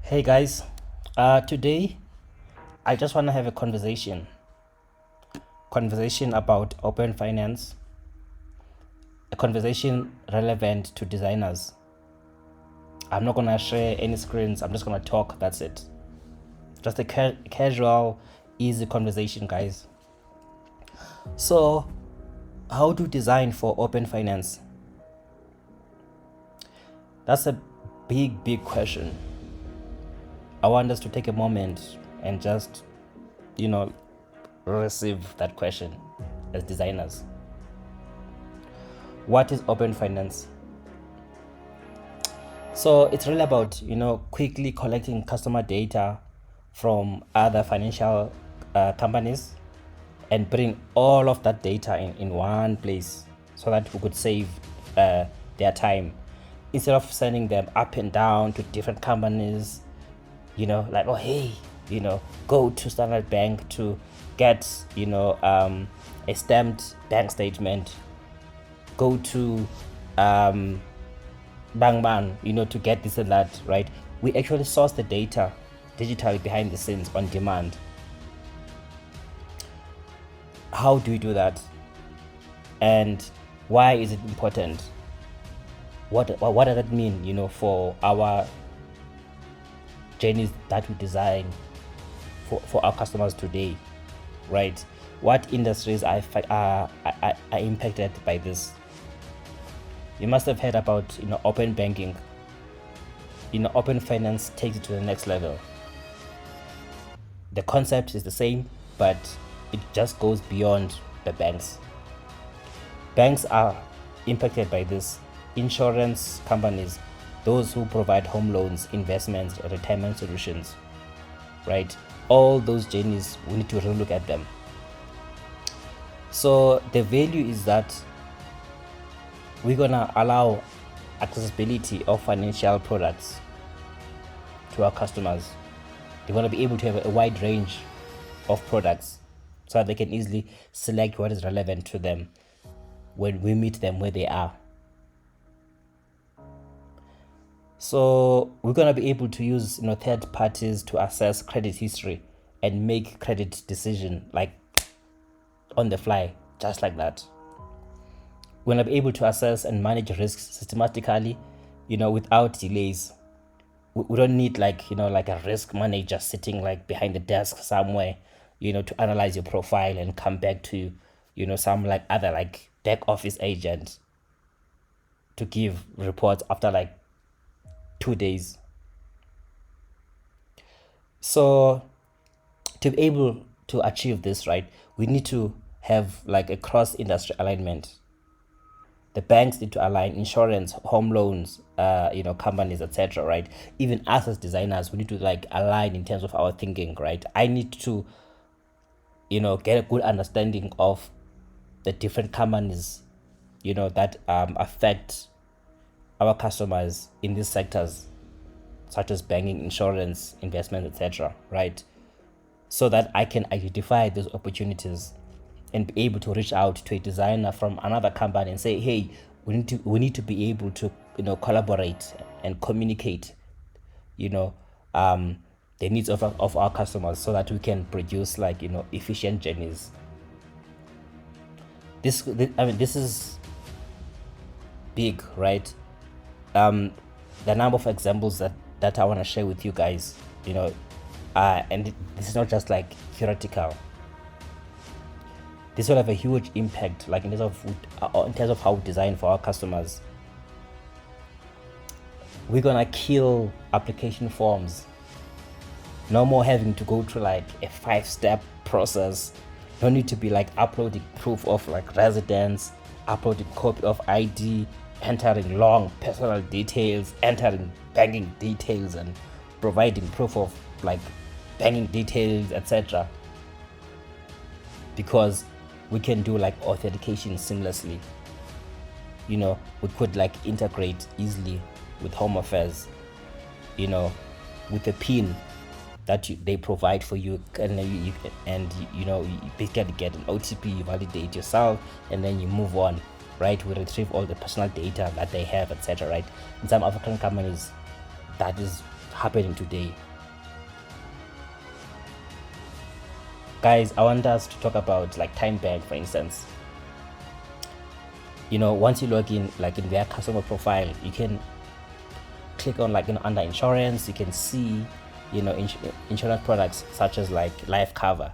Hey guys, today I just want to have a conversation about open finance, a conversation relevant to designers. I'm not gonna share any screens. I'm just gonna talk. That's it. Just a casual, easy conversation, guys. So, how to design for open finance? That's a big question. I want us to take a moment and just, receive that question as designers. What is open finance? So it's really about, quickly collecting customer data from other financial companies and putting all of that data in one place so that we could save their time instead of sending them up and down to different companies, like, oh, hey, go to Standard Bank to get, a stamped bank statement. Go to Bang Bang, to get this and that, right? We actually source the data digitally behind the scenes on demand. How do we do that? And why is it important? What does that mean, for our journeys that we design for our customers today, right? What industries are impacted by this? You must have heard about open banking. Open finance takes it to the next level. The concept is the same, but it just goes beyond the banks. Banks are impacted by this. Insurance companies, those who provide home loans, investments, retirement solutions, right? All those journeys, we need to relook at them. So the value is that we're gonna allow accessibility of financial products to our customers. They're gonna be able to have a wide range of products so that they can easily select what is relevant to them when we meet them where they are. So we're gonna be able to use third parties to assess credit history and make credit decision like on the fly, just like that. We're gonna be able to assess and manage risks systematically, without delays. We don't need like a risk manager sitting like behind the desk somewhere, to analyze your profile and come back to some like other like back office agent to give reports after like 2 days. So to be able to achieve this, right, we need to have like a cross-industry alignment. The banks need to align, insurance, home loans, companies, etc., right? Even us as designers, we need to like align in terms of our thinking, right? I need to get a good understanding of the different companies that affect our customers in these sectors, such as banking, insurance, investment, etc., right? So that I can identify those opportunities and be able to reach out to a designer from another company and say, hey, we need to be able to collaborate and communicate the needs of our customers so that we can produce like efficient journeys. This is big, right? The number of examples that I want to share with you guys, and this is not just like theoretical. This will have a huge impact, like in terms of how we design for our customers. We're gonna kill application forms. No more having to go through like a 5-step process. No need to be like uploading proof of like residence, uploading copy of ID, entering long personal details, entering banking details, and providing proof of like banking details, etc. Because we can do like authentication seamlessly. We could like integrate easily with Home Affairs, with a PIN that they provide for you, and you basically get an OTP, you validate yourself, and then you move on. right? We retrieve all the personal data that they have, etc., right? In some African companies, that is happening today. Guys, I want us to talk about like Time Bank, for instance. Once you log in, like in their customer profile, you can click on like under insurance. You can see insurance products such as like life cover,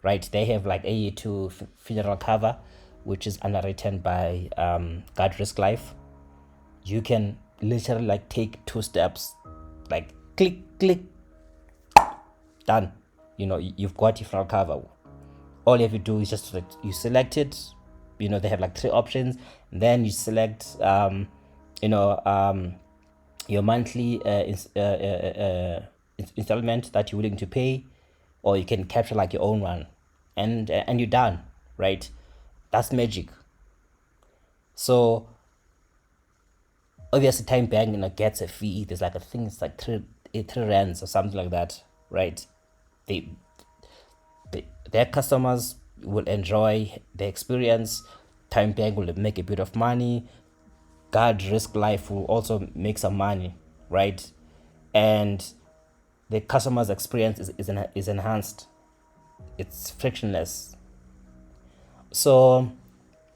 right? They have like AE2 funeral cover, which is underwritten by Guard Risk Life. You can literally like take 2 steps, like click, done. You've got your funeral cover. All you have to do is just you select it. They have like 3 options. And then you select your monthly installment that you're willing to pay, or you can capture like your own one, and you're done, right? That's magic. So obviously Time Bank gets a fee. There's like, I think it's like 3 rands or something like that, right? Their customers will enjoy the experience. Time Bank will make a bit of money. Guard Risk Life will also make some money, right? And the customer's experience is enhanced. It's frictionless. So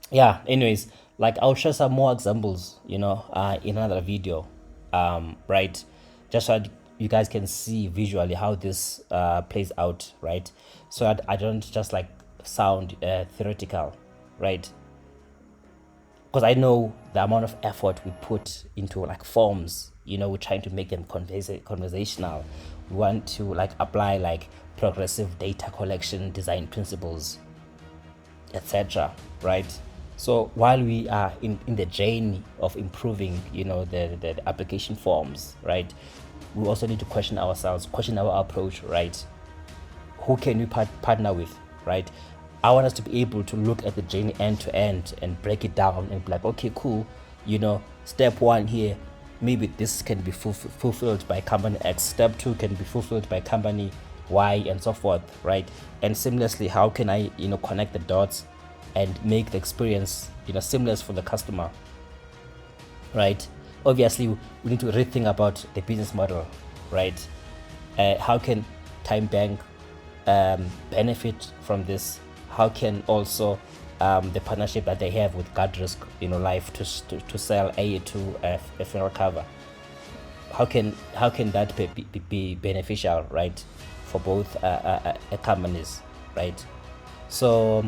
yeah, anyways, like I'll share some more examples in another video, right? Just so you guys can see visually how this plays out, right? So I don't just like sound theoretical, right? Because I know the amount of effort we put into like forms. We're trying to make them conversational. We want to like apply like progressive data collection design principles, etc., right? So while we are in the journey of improving the application forms, right, we also need to question ourselves, question our approach, right? Who can we partner with, right? I want us to be able to look at the journey end to end and break it down and be like, okay, cool, step 1 here, maybe this can be fulfilled by company X, step 2 can be fulfilled by company Y, and so forth, right? And seamlessly, how can I connect the dots and make the experience seamless for the customer, right? Obviously, we need to rethink about the business model, right? How can Time Bank benefit from this? How can also the partnership that they have with Guard Risk Life to sell AE2 a funeral cover, how can that be beneficial, right, for both companies, right? So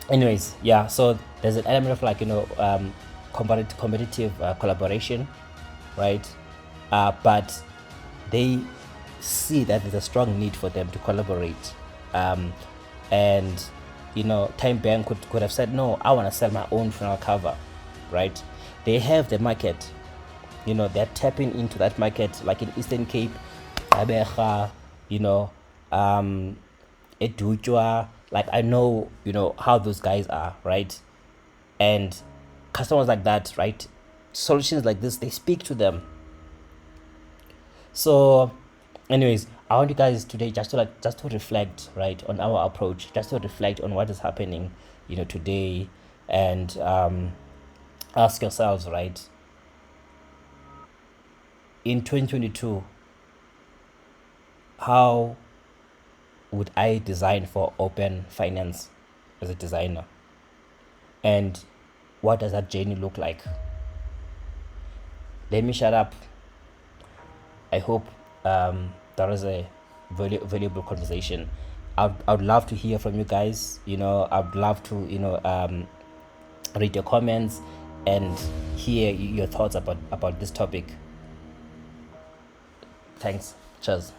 anyways, yeah, so there's an element of like competitive collaboration, right? But they see that there's a strong need for them to collaborate, and Time Bank could have said, no, I want to sell my own funeral cover, right? They have the market, they're tapping into that market, like in Eastern Cape, Abeja, Edutwa. Like I know how those guys are, right? And customers like that, right, solutions like this, they speak to them. So anyways, I want you guys today just to reflect, right, on our approach, just to reflect on what is happening today, and ask yourselves, right, in 2022, how would I design for open finance as a designer, and what does that journey look like? Let me shut up. I hope that was a valuable conversation. I would love to hear from you guys. I'd love to read your comments and hear your thoughts about this topic. Thanks. Cheers.